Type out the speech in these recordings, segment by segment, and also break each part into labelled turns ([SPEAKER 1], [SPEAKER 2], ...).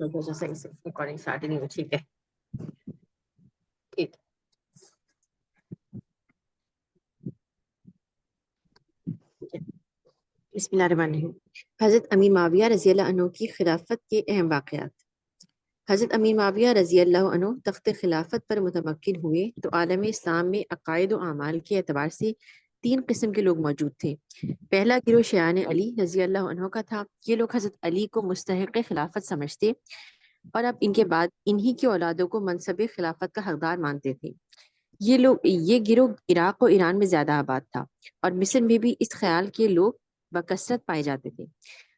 [SPEAKER 1] صحیح سے recording start نہیں ہوئی. ٹھیک ہے ٹھیک. بسم اللہ الرحمن الرحیم. حضرت امیر معاویہ رضی اللہ عنہ کی خلافت کے اہم واقعات. حضرت امیر معاویہ رضی اللہ عنہ تخت خلافت پر متمکن ہوئے تو عالم اسلام میں عقائد و اعمال کے اعتبار سے 3 قسم کے لوگ موجود تھے. پہلا گروہ شیعان علی رضی اللہ عنہ کا تھا. یہ لوگ حضرت علی کو مستحق خلافت سمجھتے اور اب ان کے بعد انہی کی اولادوں کو منصب خلافت کا حقدار مانتے تھے. یہ گروہ عراق و ایران میں زیادہ آباد تھا اور مصر میں بھی اس خیال کے لوگ بکثرت پائے جاتے تھے.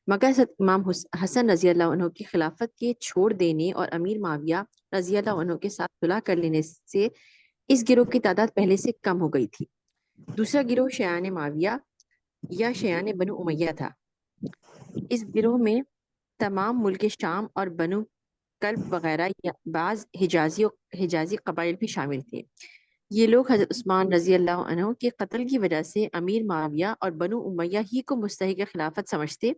[SPEAKER 1] مگر امام حسن رضی اللہ عنہ کی خلافت کے چھوڑ دینے اور امیر معاویہ رضی اللہ عنہ کے ساتھ صلح کر لینے سے اس گروہ کی تعداد پہلے سے کم ہو گئی تھی. دوسرا گروہ شیعان معاویہ یا شیعان بنو امیہ تھا. اس گروہ میں تمام ملک شام اور بنو کلب وغیرہ یا بعض حجازی قبائل بھی شامل تھے. یہ لوگ حضرت عثمان رضی اللہ عنہ کے قتل کی وجہ سے امیر معاویہ اور بنو امیہ ہی کو مستحق خلافت سمجھتے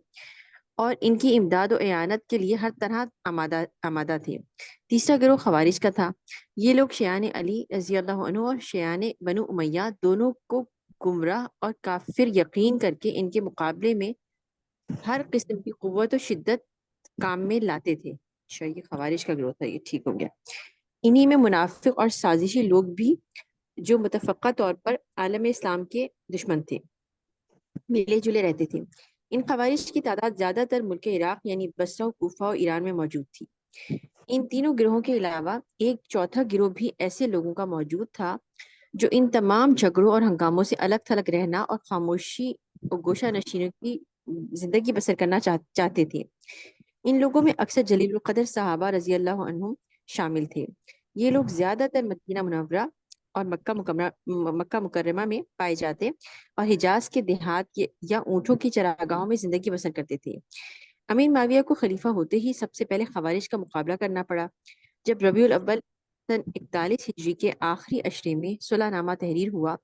[SPEAKER 1] اور ان کی امداد و اعانت کے لیے ہر طرح آمادہ تھے. تیسرا گروہ خوارج کا تھا. یہ لوگ شیعان علی رضی اللہ عنہ اور شیعان بنو امیہ دونوں کو گمراہ اور کافر یقین کر کے ان کے مقابلے میں ہر قسم کی قوت و شدت کام میں لاتے تھے. اچھا یہ خوارج کا گروہ تھا. یہ ٹھیک ہو گیا. انہی میں منافق اور سازشی لوگ بھی جو متفقہ طور پر عالم اسلام کے دشمن تھے ملے جلے رہتے تھے. ان خوارج کی تعداد زیادہ تر ملک عراق یعنی بصرہ و کوفہ و ایران میں موجود تھی. ان تینوں گروہوں کے علاوہ ایک چوتھا گروہ بھی ایسے لوگوں کا موجود تھا جو ان تمام جھگڑوں اور ہنگاموں سے الگ تھلگ رہنا اور خاموشی اور گوشہ نشینوں کی زندگی بسر کرنا چاہتے تھے. ان لوگوں میں اکثر جلیل القدر صحابہ رضی اللہ عنہم شامل تھے. یہ لوگ زیادہ تر مدینہ منورہ اور مکہ مکرمہ میں پائے جاتے اور حجاز کے دیہات یا اونٹوں کی چراگاہوں میں زندگی بسر کرتے تھے. امیر معاویہ کو خلیفہ ہوتے ہی سب سے پہلے خوارج کا مقابلہ کرنا پڑا. جب ربیع الاول سن 41 ہجری کے آخری عشرے میں صلح نامہ تحریر ہوا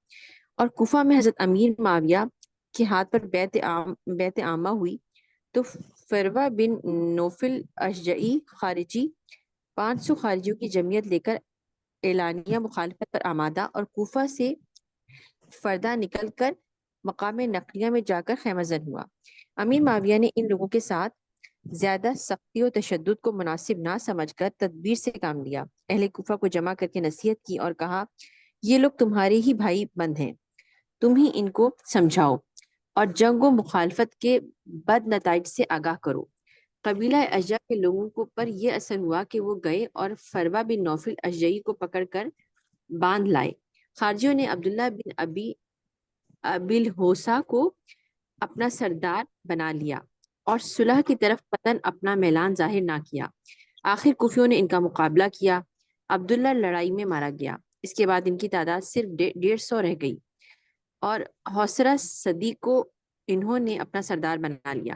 [SPEAKER 1] اور کوفہ میں حضرت امیر معاویہ کے ہاتھ پر بیعت عامہ ہوئی تو فروہ بن نوفل اشجعی خارجی 500 خارجیوں کی جمعیت لے کر اعلانیہ مخالفت پر آمادہ اور کوفہ سے فردہ نکل کر مقام نقلیہ میں جا کر خیمہ زن ہوا. امیر معاویہ نے ان لوگوں کے ساتھ زیادہ سختی و تشدد کو مناسب نہ سمجھ کر تدبیر سے کام لیا. اہل کوفہ کو جمع کر کے نصیحت کی اور کہا یہ لوگ تمہارے ہی بھائی بند ہیں, تم ہی ان کو سمجھاؤ اور جنگ و مخالفت کے بد نتائج سے آگاہ کرو. قبیلہ اشجع کے لوگوں کو پر یہ اثر ہوا کہ وہ گئے اور فروہ بن نوفل اشجعی کو پکڑ کر باندھ لائے. خارجیوں نے عبداللہ بن ابی الہوسا کو اپنا سردار بنا لیا اور صلح کی طرف قطعاً اپنا میلان ظاہر نہ کیا. آخر کوفیوں نے ان کا مقابلہ کیا. عبداللہ لڑائی میں مارا گیا. اس کے بعد ان کی تعداد صرف 150 رہ گئی اور حوصرہ صدیق کو انہوں نے اپنا سردار بنا لیا.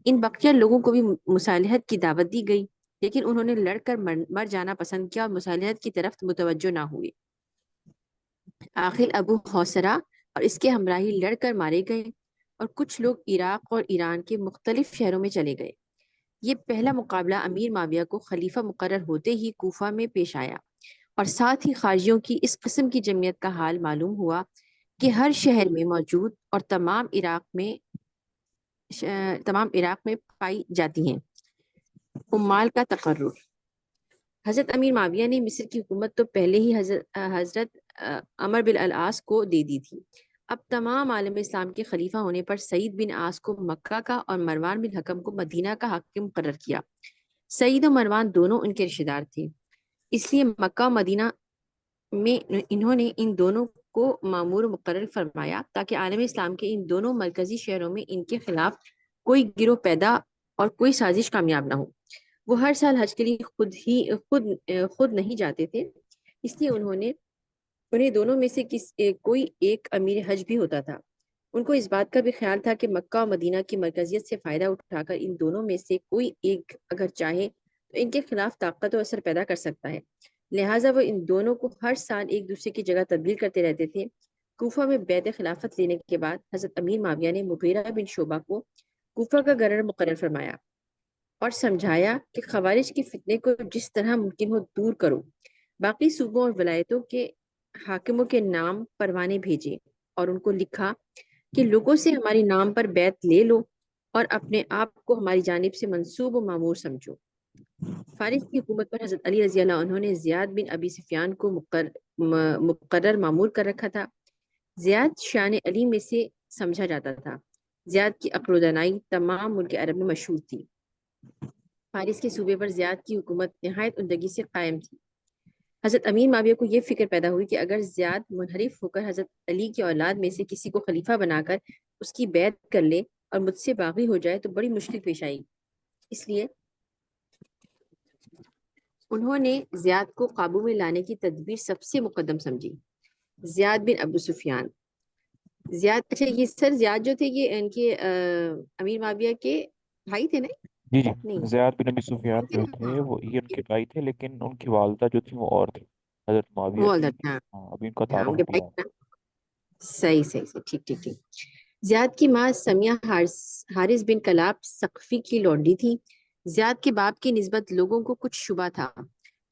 [SPEAKER 1] ان بقیہ لوگوں کو بھی مصالحت کی دعوت دی گئی لیکن انہوں نے لڑ کر مر جانا پسند کیا اور مصالحت کی طرف متوجہ نہ ہوئے. آخر ابو حوصرہ اور اس کے ہمراہی لڑ کر مارے گئے اور کچھ لوگ عراق اور ایران کے مختلف شہروں میں چلے گئے. یہ پہلا مقابلہ امیر معاویہ کو خلیفہ مقرر ہوتے ہی کوفہ میں پیش آیا اور ساتھ ہی خارجیوں کی اس قسم کی جمعیت کا حال معلوم ہوا کہ ہر شہر میں موجود اور تمام عراق میں پائی جاتی ہیں. عمال کا تقرر. حضرت امیر معاویہ نے مصر کی حکومت تو پہلے ہی حضرت عمر بن العاص کو دے دی تھی. اب تمام عالم اسلام کے خلیفہ ہونے پر سعید بن عاص کو مکہ کا اور مروان بن حکم کو مدینہ کا حاکم مقرر کیا. سعید و مروان دونوں ان کے رشتہ دار تھے, اس لیے مکہ و مدینہ میں انہوں نے ان دونوں کو مامور مقرر فرمایا تاکہ عالم اسلام کے ان دونوں مرکزی شہروں میں ان کے خلاف کوئی گروہ پیدا اور کوئی سازش کامیاب نہ ہو. وہ ہر سال حج کے لیے خود نہیں جاتے تھے, اس لیے انہیں دونوں میں سے کوئی ایک امیر حج بھی ہوتا تھا. ان کو اس بات کا بھی خیال تھا کہ مکہ و مدینہ کی مرکزیت سے فائدہ اٹھا کر ان دونوں میں سے کوئی ایک اگر چاہے تو ان کے خلاف طاقت و اثر پیدا کر سکتا ہے. لہٰذا وہ ان دونوں کو ہر سال ایک دوسرے کی جگہ تبدیل کرتے رہتے تھے. کوفہ میں بیعت خلافت لینے کے بعد حضرت امیر معاویہ نے مغیرہ بن شعبہ کو کوفہ کا گورنر مقرر فرمایا اور سمجھایا کہ خوارج کے فتنے کو جس طرح ممکن ہو دور کرو. باقی صوبوں اور ولایتوں کے حاکموں کے نام پروانے بھیجے اور ان کو لکھا کہ لوگوں سے ہماری نام پر بیعت لے لو اور اپنے آپ کو ہماری جانب سے منسوب و معمور سمجھو. فارس کی حکومت پر حضرت علی رضی اللہ عنہ نے زیاد بن ابی سفیان کو مقرر معمور کر رکھا تھا. زیاد شان علی میں سے سمجھا جاتا تھا. زیاد کی عقل و دانائی تمام ملک عرب میں مشہور تھی. فارس کے صوبے پر زیاد کی حکومت نہایت عمدگی سے قائم تھی. حضرت امیر معاویہ کو یہ فکر پیدا ہوئی کہ اگر زیاد منحرف ہو کر حضرت علی کی اولاد میں سے کسی کو خلیفہ بنا کر اس کی بیعت کر لے اور مجھ سے باغی ہو جائے تو بڑی مشکل پیش آئی. اس لیے انہوں نے زیاد کو قابو میں لانے کی تدبیر سب سے مقدم سمجھی. زیاد بن ابو سفیان. اچھا یہ زیاد جو تھے یہ ان کے امیر معاویہ کے بھائی تھے نا؟
[SPEAKER 2] جی جی،
[SPEAKER 1] نہیں
[SPEAKER 2] زیاد بن ابی سفیان
[SPEAKER 1] بھائی تھے
[SPEAKER 2] جو
[SPEAKER 1] نا؟
[SPEAKER 2] تھے
[SPEAKER 1] ہاں
[SPEAKER 2] وہ یہ ان کے بھائی تھے، لیکن ان کی والدہ جو تھی وہ اور تھی، حضرت معاویہ
[SPEAKER 1] وہ
[SPEAKER 2] کی.
[SPEAKER 1] عدد ہاں
[SPEAKER 2] ہاں، ابھی ان کا
[SPEAKER 1] ہاں ان
[SPEAKER 2] تعارف
[SPEAKER 1] کے
[SPEAKER 2] نہیں
[SPEAKER 1] بھائی
[SPEAKER 2] ہوا.
[SPEAKER 1] تھے نا. صحیح ٹھیک ٹھیک ٹھیک. زیاد کی ماں سمیہ حارث بن کلاب ثقفی کی لونڈی تھی. زیاد کے باپ کی نسبت لوگوں کو کچھ شبہ تھا.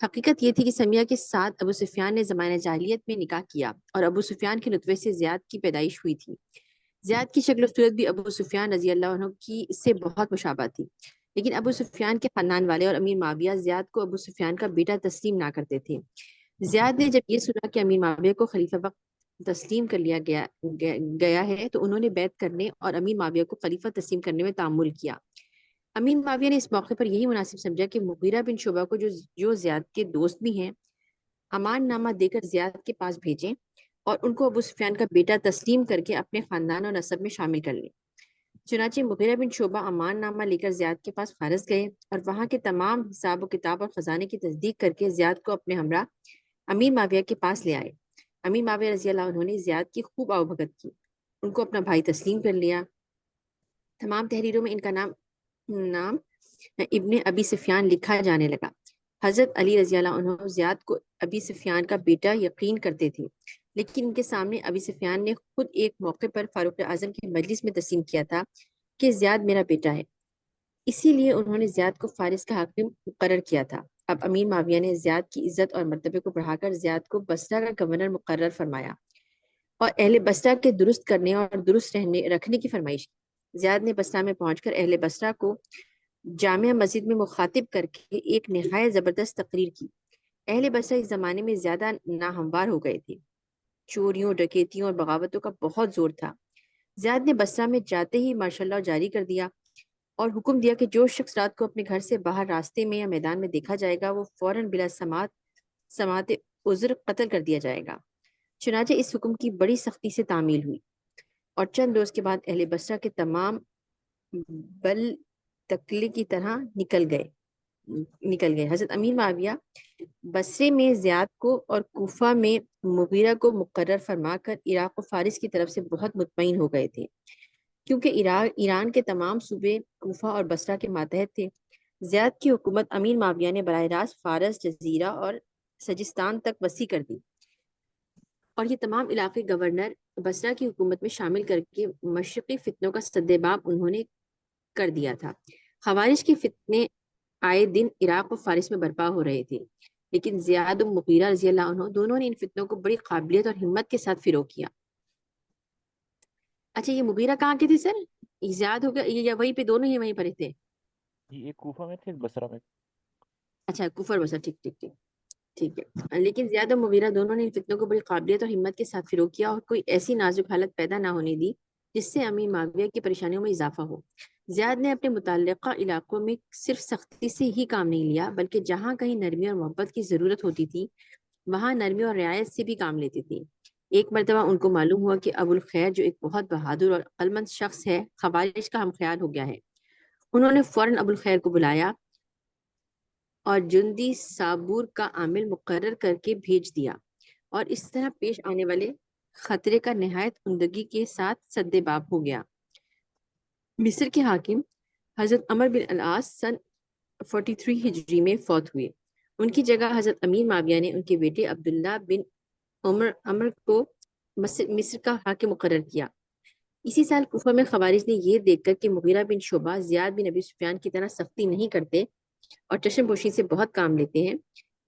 [SPEAKER 1] حقیقت یہ تھی کہ سمیہ کے ساتھ ابو سفیان نے زمانہ جاہلیت میں نکاح کیا اور ابو سفیان کے نطفے سے زیاد کی پیدائش ہوئی تھی. زیاد کی شکل و صورت بھی ابو سفیان رضی اللہ عنہ کی اس سے بہت مشابہ تھی. لیکن ابو سفیان کے خاندان والے اور امیر معاویہ زیاد کو ابو سفیان کا بیٹا تسلیم نہ کرتے تھے. زیاد نے جب یہ سنا کہ امیر معاویہ کو خلیفہ وقت تسلیم کر لیا گیا ہے تو انہوں نے بیعت کرنے اور امیر معاویہ کو خلیفہ تسلیم کرنے میں تعامل کیا. امیر معاویہ نے اس موقع پر یہی مناسب سمجھا کہ مغیرہ بن شعبہ کو جو زیاد کے دوست بھی ہیں امان نامہ دے کر زیاد کے پاس بھیجیں اور ان کو ابو سفیان کا بیٹا تسلیم کر کے اپنے خاندان اور نسب میں شامل کر لیں. چنانچہ مغیرہ بن شعبہ امان نامہ لے کر زیاد کے پاس فارس گئے اور وہاں کے تمام حساب و کتاب اور خزانے کی تصدیق کر کے زیاد کو اپنے ہمراہ امیر معاویہ کے پاس لے آئے. امیر معاویہ رضی اللہ عنہ نے زیاد کی خوب آؤ بھگت کی. ان کو اپنا بھائی تسلیم کر لیا. تمام تحریروں میں ان کا نام ابن ابی سفیان لکھا جانے لگا. حضرت علی رضی اللہ عنہ زیاد کو ابی سفیان کا بیٹا یقین کرتے تھے، لیکن ان کے سامنے ابی سفیان نے خود ایک موقع پر فاروق اعظم کی مجلس میں تسلیم کیا تھا کہ زیاد میرا بیٹا ہے. اسی لیے انہوں نے زیاد کو فارس کا حاکم مقرر کیا تھا. اب امیر معاویہ نے زیاد کی عزت اور مرتبے کو بڑھا کر زیاد کو بصرہ کا گورنر مقرر فرمایا اور اہل بصرہ کے درست کرنے اور درست رکھنے کی فرمائش کی. زیاد نے بصرہ میں پہنچ کر اہل بصرہ کو جامع مسجد میں مخاطب کر کے ایک نہایت زبردست تقریر کی. اہل بصرہ اس زمانے میں زیادہ ناہموار ہو گئے تھے. چوریوں، ڈکیتیوں اور بغاوتوں کا بہت زور تھا. زیاد نے بصرہ میں جاتے ہی مارشل لاء جاری کر دیا اور حکم دیا کہ جو شخص رات کو اپنے گھر سے باہر راستے میں یا میدان میں دیکھا جائے گا وہ فوراً بلا سماعت عذر قتل کر دیا جائے گا. چنانچہ اس حکم کی بڑی سختی سے تعمیل ہوئی اور چند روز کے بعد اہل بصرہ کے تمام بل تکلے کی طرح نکل گئے. حضرت امیر معاویہ بصرے میں زیاد کو اور کوفہ میں مغیرہ کو مقرر فرما کر عراق و فارس کی طرف سے بہت مطمئن ہو گئے تھے، کیونکہ ایران کے تمام صوبے کوفہ اور بصرہ کے ماتحت تھے. زیاد کی حکومت امیر معاویہ نے براہ راست فارس، جزیرہ اور سجستان تک وسیع کر دی اور یہ تمام علاقے گورنر بصرہ کی حکومت میں شامل کر کے مشرقی فتنوں کا سدباب انہوں نے کر دیا تھا. خوارج کے فتنے آئے دن عراق و فارس میں برپا ہو رہے تھے، لیکن زیاد و مغیرہ رضی اللہ عنہ دونوں نے ان فتنوں کو بڑی قابلیت اور ہمت کے ساتھ فروغ کیا. اچھا یہ مغیرہ کہاں کے تھے سر؟ زیاد ہو گیا یا وہیں پہ دونوں ہی وہیں پر تھے؟
[SPEAKER 2] جی، ایک کوفہ میں تھے، ایک بصرہ میں.
[SPEAKER 1] اچھا کفر بسر، ٹھیک ہے. لیکن زیاد و مغیرہ دونوں نے ان فتنوں کو بڑی قابلیت اور ہمت کے ساتھ فروغ کیا اور کوئی ایسی نازک حالت پیدا نہ ہونے دی جس سے امیر معاویہ کی پریشانیوں میں اضافہ ہو. زیاد نے اپنے متعلقہ علاقوں میں صرف سختی سے ہی کام نہیں لیا بلکہ جہاں کہیں نرمی اور محبت کی ضرورت ہوتی تھی وہاں نرمی اور رعایت سے بھی کام لیتی تھی. ایک مرتبہ ان کو معلوم ہوا کہ ابو الخیر جو ایک بہت بہادر اور عقلمند شخص ہے خوارج کا ہم خیال ہو گیا ہے. انہوں نے فوراً ابو الخیر کو بلایا اور جندی صابور کا عامل مقرر کر کے بھیج دیا اور اس طرح پیش آنے والے خطرے کا نہایت عمدگی کے ساتھ سدباب ہو گیا. مصر کے حاکم حضرت عمر بن العاص سن 43 ہجری میں فوت ہوئے. ان کی جگہ حضرت امیر معاویہ نے ان کے بیٹے عبداللہ بن عمر کو مصر کا حاکم مقرر کیا. اسی سال کوفہ میں خوارج نے یہ دیکھ کر کہ مغیرہ بن شعبہ زیاد بن ابی سفیان کی طرح سختی نہیں کرتے اور چشم پوشی سے بہت کام لیتے ہیں،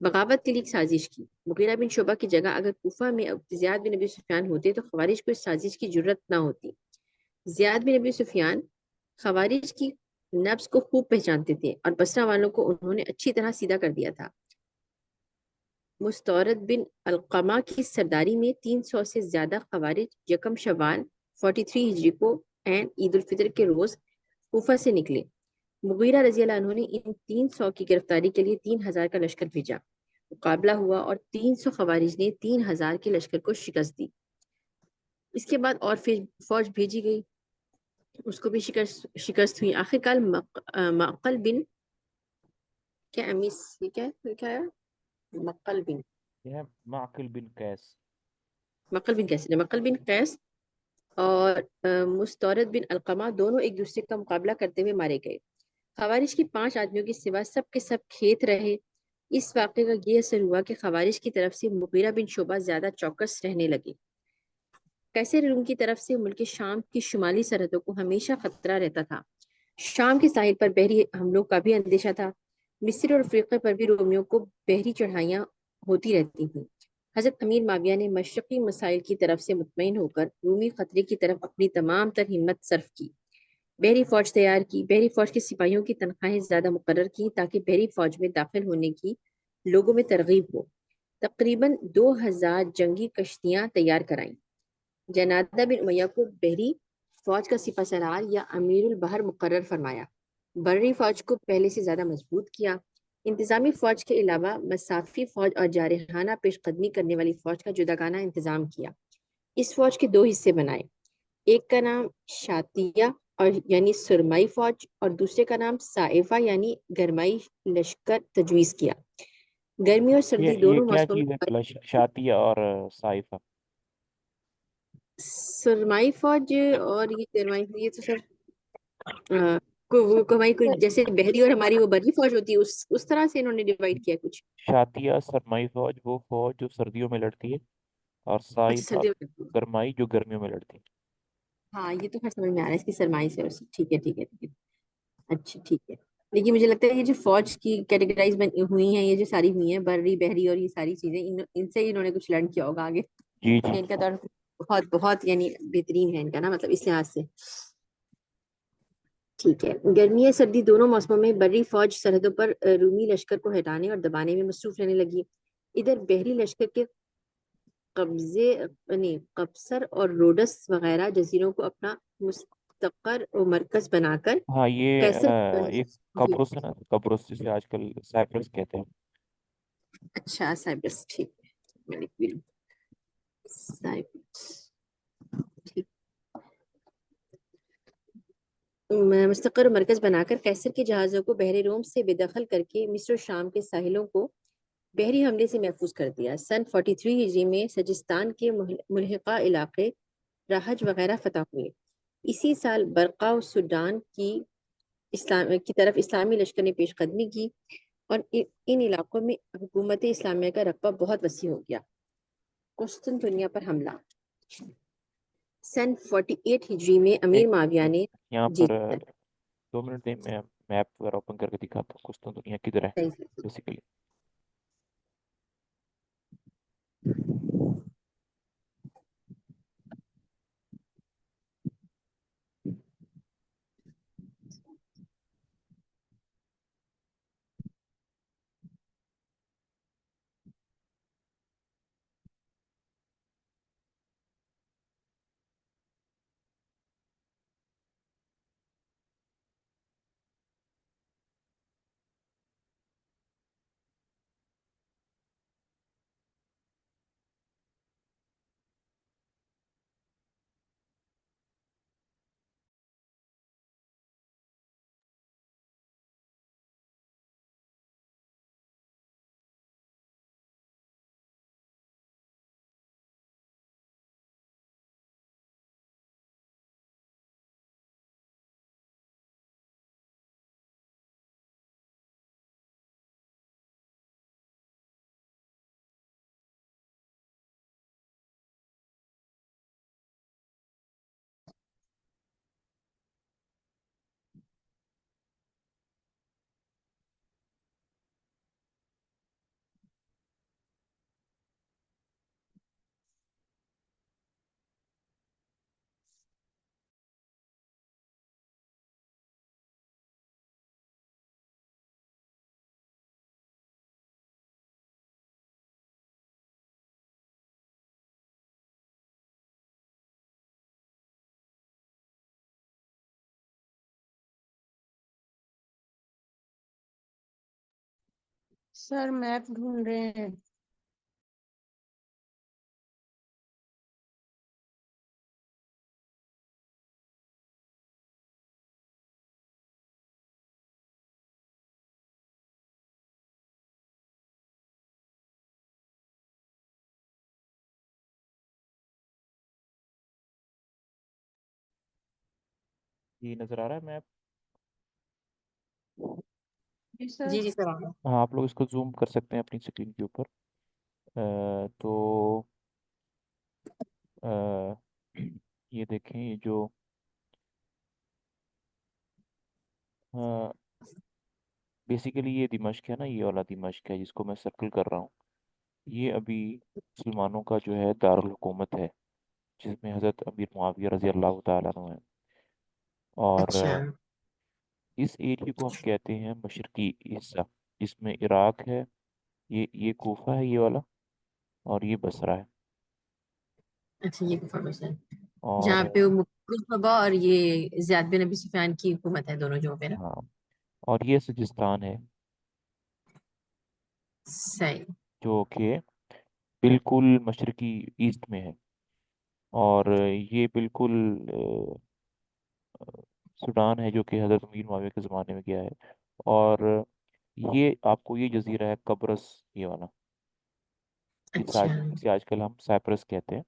[SPEAKER 1] بغاوت کے لیے ایک سازش کی۔ مغیرہ بن شعبہ کی جگہ اگر کوفہ میں زیاد بن ابی سفیان ہوتے تو خوارج کو اس سازش کی جرت نہ ہوتی۔ زیاد بن ابی سفیان خوارج کی نبض کو خوب پہچانتے تھے اور بصرہ والوں کو انہوں نے اچھی طرح سیدھا کر دیا تھا۔ مستورد بن القمہ کی سرداری میں 300 سے زیادہ خوارج یکم شوال 43 ہجری کو عین عید الفطر کے روز کوفہ سے نکلے۔ مغیرہ رضی اللہ عنہ نے ان 300 کی گرفتاری کے لیے 3000 کا لشکر بھیجا۔ مقابلہ ہوا اور 300 خوارج نے 3000 کے لشکر کو شکست دی۔ اس کے بعد اور فوج بھیجی گئی، اس کو بھی شکست ہوئی۔ آخر کار مقل بن کیا امیس یہ کیا ہے مقل بن
[SPEAKER 2] یہ ہے معقل بن قیس۔
[SPEAKER 1] مقل بن قیس اور مستورد بن القمہ دونوں ایک دوسرے کا مقابلہ کرتے ہوئے مارے گئے۔ خوارج کی 5 آدمیوں کے سوا سب کے سب کھیت رہے۔ اس واقعے کا یہ اثر ہوا کہ خوارج کی طرف سے مغیرہ بن شعبہ زیادہ چوکس رہنے لگے۔ قیصر روم کی طرف سے ملک شام کی شمالی سرحدوں کو ہمیشہ خطرہ رہتا تھا۔ شام کے ساحل پر بحری حملوں کا بھی اندیشہ تھا۔ مصر اور افریقہ پر بھی رومیوں کو بحری چڑھائیاں ہوتی رہتی تھیں۔ حضرت امیر معاویہ نے مشرقی مسائل کی طرف سے مطمئن ہو کر رومی خطرے کی طرف اپنی تمام تر ہمت صرف کی۔ بحری فوج تیار کی، بحری فوج کے سپاہیوں کی تنخواہیں زیادہ مقرر کی تاکہ بحری فوج میں داخل ہونے کی لوگوں میں ترغیب ہو۔ تقریباً 2000 جنگی کشتیاں تیار کرائیں۔ جنادہ بن امیہ کو بحری فوج کا سپہ سالار یا امیر البحر مقرر فرمایا۔ بحری فوج کو پہلے سے زیادہ مضبوط کیا۔ انتظامی فوج کے علاوہ مسافی فوج اور جارحانہ پیش قدمی کرنے والی فوج کا جداگانہ انتظام کیا۔ اس فوج کے 2 حصے بنائے، ایک کا نام شاتیہ اور یعنی سرمائی فوج اور دوسرے کا نام سائفہ یعنی گرمائی لشکر تجویز کیا۔ گرمی اور سردی
[SPEAKER 2] یہ
[SPEAKER 1] دونوں
[SPEAKER 2] کیا
[SPEAKER 1] موسموں
[SPEAKER 2] چیز
[SPEAKER 1] میں
[SPEAKER 2] ہے شاتیہ اور صائفہ؟
[SPEAKER 1] سرمائی فوج اور یہ گرمائی یہ تو سر کوئی جیسے بحری اور ہماری وہ بری فوج ہوتی ہے اس طرح سے انہوں نے ڈیوائڈ کیا کچھ۔
[SPEAKER 2] شاتیہ سرمائی فوج وہ فوج جو سردیوں میں لڑتی ہے، اور
[SPEAKER 1] اچھا
[SPEAKER 2] صائفہ
[SPEAKER 1] سردی میں،
[SPEAKER 2] گرمائی جو گرمیوں میں لڑتی ہے۔
[SPEAKER 1] ہاں یہ تو خیر سمجھ میں آ رہا ہے اس کی سرمائی سے ٹھیک ہے ٹھیک ہے ٹھیک ہے، اچھا ٹھیک ہے۔ لیکن مجھے لگتا ہے یہ جو فوج کی کیٹیگرائز ہوئی ہیں، یہ جو ساری ہوئی ہیں بری بحری اور یہ ساری چیزیں ان سے ہی انہوں نے کچھ لرن کیا ہوگا آگے،
[SPEAKER 2] جی جی۔
[SPEAKER 1] کہ ان کا دور بہت بہت یعنی بہترین ہے ان کا نا مطلب اس لحاظ سے۔ ٹھیک ہے، گرمی یا سردی دونوں موسموں میں بری فوج سرحدوں پر رومی لشکر کو ہٹانے اور دبانے میں مصروف رہنے لگی۔ ادھر بحری لشکر کے قبضے یعنی قبصر اور روڈس وغیرہ جزیروں کو اپنا مستقر و مرکز بنا کر
[SPEAKER 2] ہاں یہ
[SPEAKER 1] قیصر
[SPEAKER 2] ایک
[SPEAKER 1] جی
[SPEAKER 2] قبرص ہے نا، قبرص جسے آج کل سائپرس کہتے ہیں۔
[SPEAKER 1] اچھا سائپرس ٹھیک ہے، میں لکھ بھی لوں سائپرس ٹھیک۔ مستقر مرکز بنا کر قیصر کے جہازوں کو بحر روم سے بے دخل کر کے مصر و شام کے ساحلوں کو بحری حملے سے محفوظ کر دیا۔ سن 43 ہجری میں سجستان کے ملحقہ علاقے راحج وغیرہ فتح ہوئے۔ اسی سال برقہ و سوڈان کی طرف اسلامی لشکر نے پیش قدمی کی اور ان علاقوں میں حکومت اسلامیہ کا رقبہ بہت وسیع ہو گیا۔ قسطنطنیہ پر حملہ سن 48 ہجری میں امیر
[SPEAKER 2] ایک
[SPEAKER 1] معاویہ نے
[SPEAKER 2] یہاں
[SPEAKER 1] جی
[SPEAKER 2] پر 2 منٹ دیں، میں میپ وغیرہ اوپن کر کے دکھاتا ہوں قسطنطنیہ کدھر ہے
[SPEAKER 1] صحیح
[SPEAKER 2] بیسیکلی۔
[SPEAKER 3] سر میپ ڈھونڈ رہے ہیں.
[SPEAKER 2] جی نظر آ رہا ہے میپ؟
[SPEAKER 3] جی سر.
[SPEAKER 1] جی جی سر آ رہا ہے.
[SPEAKER 2] ہاں آپ لوگ اس کو زوم کر سکتے ہیں اپنی اسکرین کے اوپر. تو یہ دیکھیں، یہ جو بیسیکلی یہ دمشق ہے نا، یہ والا دمشق ہے جس کو میں سرکل کر رہا ہوں. یہ ابھی مسلمانوں کا جو ہے دارالحکومت ہے، جس میں حضرت امیر معاویہ رضی اللہ تعالیٰ عنہ ہے. اور
[SPEAKER 1] اچھا
[SPEAKER 2] اس ایریے کو ہم کہتے ہیں مشرقی حصہ، جس میں عراق ہے، یہ کوفہ ہے یہ والا، اور یہ بصرہ ہے.
[SPEAKER 1] اچھا، یہ انفارمیشن
[SPEAKER 2] اور
[SPEAKER 1] جہاں پہ وہ قرطبہ اور یہ زیاد بن ابی سفیان کی حکومت ہے، دونوں جو پہ نا.
[SPEAKER 2] ہاں، اور یہ سجستان ہے
[SPEAKER 1] صحیح.
[SPEAKER 2] جو کہ بالکل مشرقی ایسٹ میں ہے. اور یہ بالکل سوڈان ہے جو کہ حضرت امیر معاویہ کے زمانے میں گیا ہے. اور یہ آپ کو یہ جزیرہ ہے قبرص، یہ والا،
[SPEAKER 1] اچھا
[SPEAKER 2] جسے آج کل ہم سائپرس کہتے ہیں.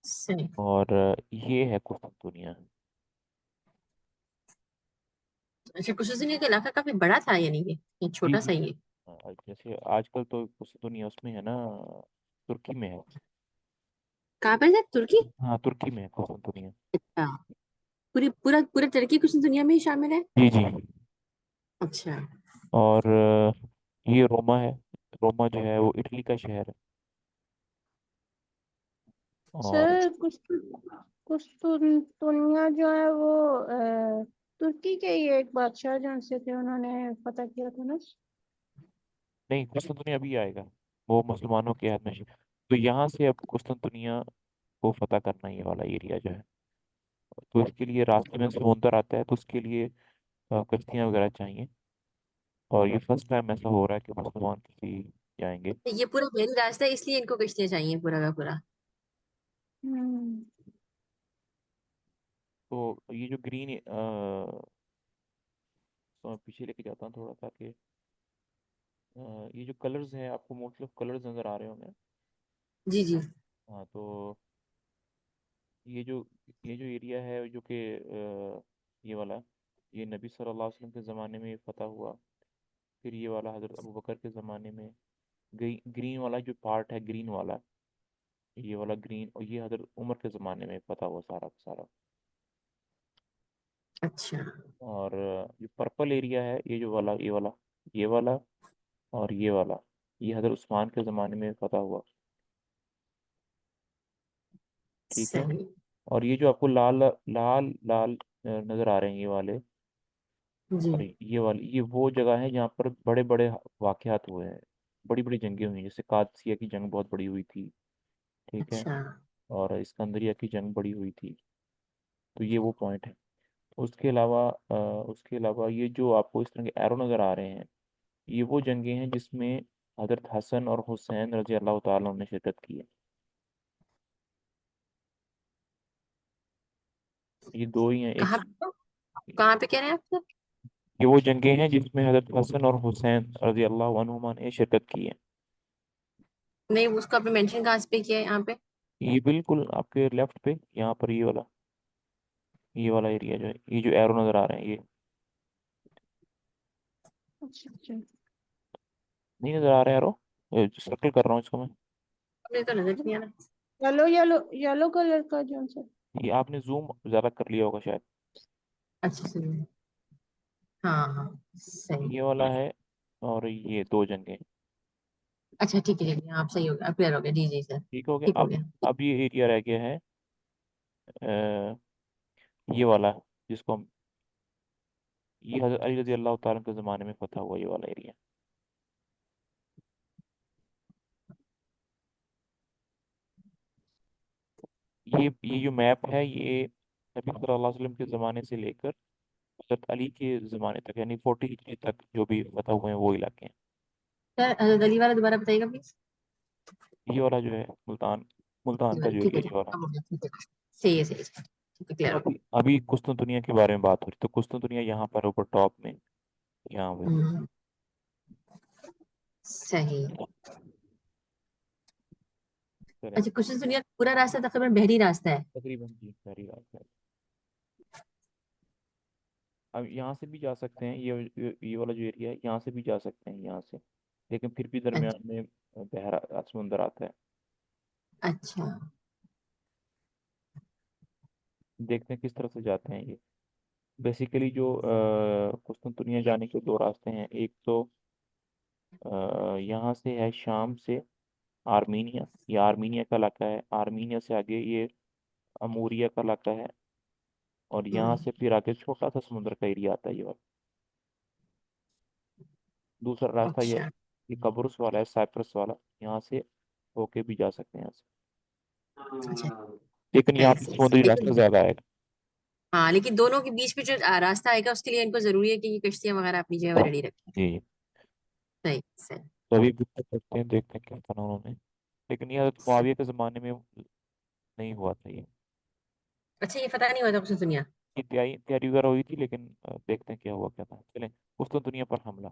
[SPEAKER 1] صحیح.
[SPEAKER 2] اور یہ ہے قسطنطنیہ.
[SPEAKER 1] اچھا، قسطنطنیہ کا علاقہ کافی بڑا تھا، یعنی کہ یہ
[SPEAKER 2] جی
[SPEAKER 1] چھوٹا
[SPEAKER 2] جی.
[SPEAKER 1] سا ہی ہے.
[SPEAKER 2] جیسے آج کل تو قسطنطنیہ اس میں ہے نا، ترکی میں ہے.
[SPEAKER 1] کہاں پر ہے ترکی؟
[SPEAKER 2] ہاں ترکی میں ہے قسطنطنیہ.
[SPEAKER 1] اچھا، پورا ترکی قسطنطنیہ میں ہی شامل ہے.
[SPEAKER 2] جی جی.
[SPEAKER 1] اچھا
[SPEAKER 2] اور یہ روما ہے. روما جو ہے وہ اٹلی کا شہر ہے. اور
[SPEAKER 3] سر قسطنطنیہ جو ہے وہ ترکی کے ہی ایک بادشاہ جان سے تھے، انہوں نے فتح کیا تھا نا.
[SPEAKER 2] نہیں، قسطنطنیہ ابھی آئے گا، وہ مسلمانوں کے ہاتھ میں تو یہاں سے اب قسطنطنیہ کو فتح کرنا، یہ والا ایریا جو ہے. تو اس کے لیے راستے میں سمندر آتا ہے، تو اس کے لیے کشتیاں وغیرہ چاہیے. اور یہ فرسٹ ٹائم ایسا ہو رہا ہے کہ مسلمان کسی جائیں گے.
[SPEAKER 1] یہ پورا بحری راستہ ہے، اس لیے ان کو کشتیاں چاہیے پورا کا پورا.
[SPEAKER 3] ہوں.
[SPEAKER 2] تو یہ جو گرین پیچھے لے کے جاتا ہوں تھوڑا، تاکہ یہ جو کلرز ہیں آپ کو مختلف کلرز نظر آ رہے ہوں گے.
[SPEAKER 1] جی جی.
[SPEAKER 2] ہاں تو یہ جو ایریا ہے جو کہ یہ والا، یہ نبی صلی اللہ علیہ وسلم کے زمانے میں فتح ہوا. پھر یہ والا حضرت ابوبکر کے زمانے میں. گرین والا جو پارٹ ہے، گرین والا، یہ والا گرین، اور یہ حضرت عمر کے زمانے میں فتح ہوا سارا کا سارا.
[SPEAKER 1] اچھا
[SPEAKER 2] اور جو پرپل ایریا ہے، یہ جو والا، یہ والا اور یہ والا، یہ حضرت عثمان کے زمانے میں فتح ہوا. ٹھیک ہے.
[SPEAKER 1] صحیح.
[SPEAKER 2] اور یہ جو آپ کو لال لال لال نظر آ رہے ہیں، یہ والے،
[SPEAKER 1] جی.
[SPEAKER 2] اور یہ وہ جگہ ہے جہاں پر بڑے بڑے واقعات ہوئے ہیں، بڑی بڑی جنگیں ہوئی ہیں. جیسے قادسیہ کی جنگ بہت بڑی ہوئی تھی. ٹھیک ہے.
[SPEAKER 1] اچھا
[SPEAKER 2] اور اسکندریہ کی جنگ بڑی ہوئی تھی. تو یہ وہ پوائنٹ ہے. اس کے علاوہ یہ جو آپ کو اس طرح کے ایرو نظر آ رہے ہیں، یہ وہ جنگیں ہیں جس میں حضرت حسن اور حسین رضی اللہ تعالیٰ عنہ نے شرکت کی ہے. یہ دو ہی ہیں. ایک
[SPEAKER 1] کہاں پہ کہہ رہے ہیں آپ سر؟
[SPEAKER 2] یہ وہ جنگیں ہیں جس میں حضرت حسن اور حسین رضی اللہ عنہما نے شرکت کی ہے.
[SPEAKER 1] نہیں، اس کو آپ نے مینشن کہاں پہ کیا ہے یہاں پہ؟
[SPEAKER 2] یہ بالکل آپ کے لیفٹ پہ، یہاں پر یہ والا ایریا جو ہے، یہ جو ایرو نظر آ رہے ہیں، یہ
[SPEAKER 3] اچھا اچھا.
[SPEAKER 2] نہیں نظر آ رہے ایرو؟ سرکل کر رہا ہوں اس کو میں.
[SPEAKER 1] مجھے تو نظر نہیں آ رہا.
[SPEAKER 3] یلو کلر کا جون سر.
[SPEAKER 2] یہ آپ نے زوم زیادہ کر لیا ہوگا شاید.
[SPEAKER 1] اچھا صحیح. ہاں ہاں صحیح.
[SPEAKER 2] یہ والا ہے. اور یہ دو جنگیں.
[SPEAKER 1] اچھا ٹھیک ہے، ٹھیک ہے، آپ صحیح ہو گیا، کلیئر ہو گیا. جی جی سر،
[SPEAKER 2] ٹھیک ہو گیا.
[SPEAKER 1] ٹھیک
[SPEAKER 2] اب
[SPEAKER 1] ہو گیا.
[SPEAKER 2] اب یہ ایریا رہ گیا ہے یہ والا، جس کو ہم، یہ حضرت علی رضی اللہ تعالیٰ کے زمانے میں فتح ہوا، یہ والا ایریا. یہ جو میپ ہے، یہ نبی صلی اللہ علیہ وسلم کے زمانے سے لے کر حضرت علی کے زمانے تک، یعنی 40 ہجری تک جو بھی فتح ہوئے ہیں وہ علاقے ہیں.
[SPEAKER 1] حضرت علی والا دوبارہ بتائیے گا پلیز.
[SPEAKER 2] یہ والا جو ہے ملتان کا جو
[SPEAKER 1] ٹھیک
[SPEAKER 2] ایریا
[SPEAKER 1] ہے
[SPEAKER 2] ہے یہ والا.
[SPEAKER 1] صحیح ہے ٹھیک ہے کلیئر ہو
[SPEAKER 2] ابھی قسطنطنیہ کے بارے میں بات ہو رہی تو قسطنطنیہ یہاں پر اوپر ٹاپ میں یہاں پہ.
[SPEAKER 1] گیا. صحیح.
[SPEAKER 2] چلیں
[SPEAKER 1] اچھا کچھ دنیا کا پورا راستہ تقریباً بحری راستہ ہے.
[SPEAKER 2] تقریباً جی ساری بات ہے. اب یہاں سے بھی جا سکتے ہیں یہ والا جو ایریا ہے یہاں سے بھی جا سکتے ہیں یہاں سے, لیکن پھر بھی
[SPEAKER 1] اچھا
[SPEAKER 2] درمیان میں بحر سمندر آتا ہے.
[SPEAKER 1] اچھا
[SPEAKER 2] دیکھتے ہیں کس طرح سے جاتے ہیں یہ. بیسیکلی جو قسطنطنیہ جانے کے دو راستے ہیں. ایک تو یہاں سے ہے شام سے آرمینیا, یہ آرمینیا کا علاقہ ہے. آرمینیا سے آگے یہ اموریا کا علاقہ ہے, اور یہاں سے پھر آگے چھوٹا سا سمندر کا ایریا آتا ہے یہ والا. دوسرا راستہ
[SPEAKER 1] اچھا
[SPEAKER 2] یہ قبرص والا ہے, سائپرس والا, یہاں سے ہو کے بھی جا سکتے ہیں یہاں سے.
[SPEAKER 1] اچھا
[SPEAKER 2] لیکن یہاں پہ
[SPEAKER 1] صحیح
[SPEAKER 2] سمندری
[SPEAKER 1] لیکن
[SPEAKER 2] راستہ زیادہ آئے
[SPEAKER 1] ہاں لیکن دونوں کے بیچ میں جو راستہ آئے گا اس کے لیے ان کو ضروری ہے کہ یہ کشتیاں وغیرہ اپنی جگہ
[SPEAKER 2] گا.
[SPEAKER 1] پر ریڈی رکھیں.
[SPEAKER 2] جی
[SPEAKER 1] صحیح صحیح.
[SPEAKER 2] تو ابھی بھی کرتے ہیں, دیکھتے ہیں کیا کرنا انہوں نے. لیکن یہ حضرت معاویہ کے زمانے میں نہیں ہوا تھا یہ.
[SPEAKER 1] اچھا یہ فتح نہیں ہوا تھا کچھ دنیا.
[SPEAKER 2] یہ تیاری وغیرہ ہوئی تھی, لیکن دیکھتے ہیں کیا ہوا کیا تھا. چلیں قسطنطنیہ پر حملہ.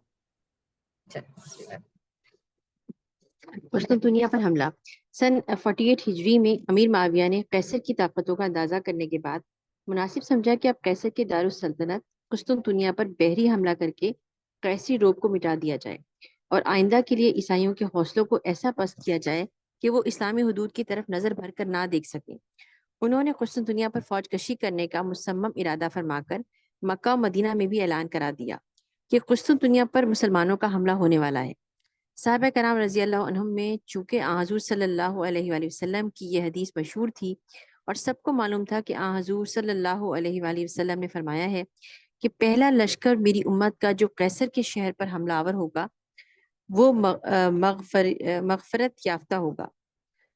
[SPEAKER 1] قسطنطنیہ پر حملہ. سن 48 ہجری میں امیر معاویہ نے قیصر کی طاقتوں کا اندازہ کرنے کے بعد مناسب سمجھا کہ اب قیصر کے دارالسلطنت قسطنطنیہ پر بحری حملہ کر کے قیصری روب کو مٹا دیا جائے اور آئندہ کے لیے عیسائیوں کے حوصلوں کو ایسا پست کیا جائے کہ وہ اسلامی حدود کی طرف نظر بھر کر نہ دیکھ سکیں. انہوں نے قسطنطنیہ پر فوج کشی کرنے کا مصمم ارادہ فرما کر مکہ و مدینہ میں بھی اعلان کرا دیا کہ قسطنطنیہ پر مسلمانوں کا حملہ ہونے والا ہے. صحابہ کرام رضی اللہ عنہم میں چونکہ حضور صلی اللہ علیہ وآلہ وسلم کی یہ حدیث مشہور تھی اور سب کو معلوم تھا کہ حضور صلی اللہ علیہ وآلہ وسلم نے فرمایا ہے کہ پہلا لشکر میری امت کا جو قیصر کے شہر پر حملہ آور ہوگا وہ مغفرت یافتہ ہوگا.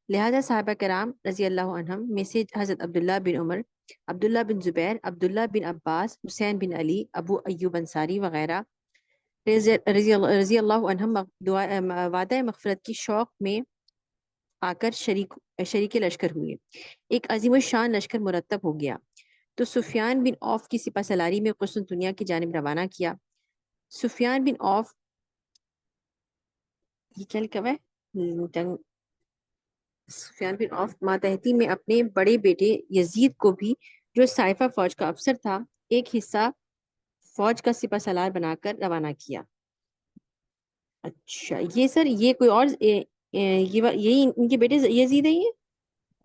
[SPEAKER 1] لہذا صحابہ کرام رضی اللہ عنہم میں سے حضرت عبداللہ بن عمر, عبداللہ بن زبیر, عبداللہ بن عباس, حسین بن علی, ابو ایوب انصاری وغیرہ رضی اللہ عنہم وعدہ مغفرت کی شوق میں آ کر شریک لشکر ہوئے. ایک عظیم الشان لشکر مرتب ہو گیا تو سفیان بن عوف کی سپہ سالاری میں قسطنطنیہ کی جانب روانہ کیا. سفیان بن عوف یہ چل کب ہے سفیان بن عوف ماتحتی میں اپنے بڑے بیٹے یزید کو بھی جو سائفہ فوج کا افسر تھا ایک حصہ فوج کا سپہ سالار بنا کر روانہ کیا. اچھا یہ سر یہ کوئی اور یہی ان کے بیٹے یزید ہیں یہ.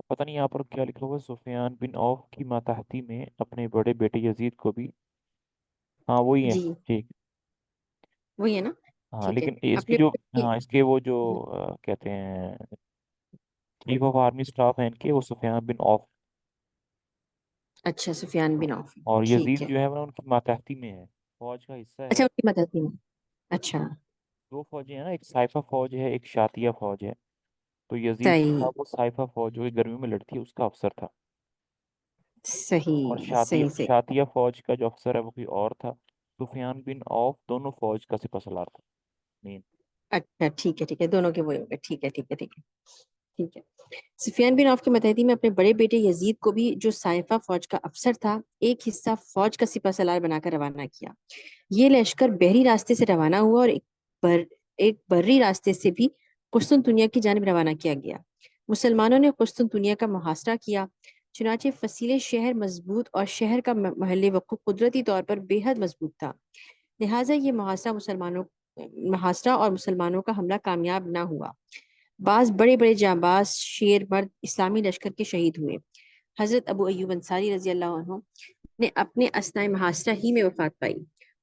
[SPEAKER 2] پتہ نہیں یہاں پر کیا لکھا ہوا ہے, سفیان بن عوف کی ماتحتی میں اپنے بڑے بیٹے یزید کو بھی. ہاں وہی ہے.
[SPEAKER 1] جی
[SPEAKER 2] ٹھیک.
[SPEAKER 1] وہی ہے نا.
[SPEAKER 2] ہاں
[SPEAKER 1] ٹھیک ہے
[SPEAKER 2] لیکن اس کی
[SPEAKER 1] اپنے
[SPEAKER 2] جو ہاں اس کے وہ جو کہتے ہیں چیف آف آرمی اسٹاف ہیں ان کے, وہ سفیان بن عوف.
[SPEAKER 1] اچھا سفیان بن عوف
[SPEAKER 2] اور
[SPEAKER 1] ٹھیک
[SPEAKER 2] یزید
[SPEAKER 1] ہے.
[SPEAKER 2] جو ہے وہ ان کی ماتحتی میں ہے, فوج کا حصہ
[SPEAKER 1] اچھا
[SPEAKER 2] ہے.
[SPEAKER 1] ان کی مدد میں. اچھا
[SPEAKER 2] دو فوجیں ہیں نا, ایک سائفہ فوج ہے ایک شاتیہ فوج ہے. تو یزید جو
[SPEAKER 1] صحیح
[SPEAKER 2] تھا وہ سائفہ فوج جو گرمیوں میں لڑتی ہے اس کا افسر تھا. اور
[SPEAKER 1] صحیح صحیح صحیح.
[SPEAKER 2] شاتیہ فوج کا جو افسر ہے وہ کوئی اور تھا. سفیان بن عوف دونوں فوج کا سپہ سالار تھا مین.
[SPEAKER 1] اچھا ٹھیک ہے دونوں کے وہی ہو گئے. ٹھیک ہے ٹھیک ہے. سفیان بن عوف کے متحدی میں اپنے بڑے بیٹے یزید کو بھی جو سائفہ فوج کا افسر تھا ایک حصہ فوج کا سپہ سالار بنا کر روانہ کیا. یہ لشکر بحری راستے سے روانہ ہوا اور ایک بری راستے سے بھی قسطنطنیہ کی جانب روانہ کیا گیا. مسلمانوں نے قسطنطنیہ کا محاصرہ کیا. چنانچہ فصیل شہر مضبوط اور شہر کا محل وقوع قدرتی طور پر بے حد مضبوط تھا. لہٰذا یہ محاصرہ اور مسلمانوں کا حملہ کامیاب نہ ہوا. بعض بڑے بڑے جانباز شیر مرد اسلامی لشکر کے شہید ہوئے. حضرت ابو ایوب انصاری رضی اللہ عنہ نے اپنے اثناء محاصرہ ہی میں وفات پائی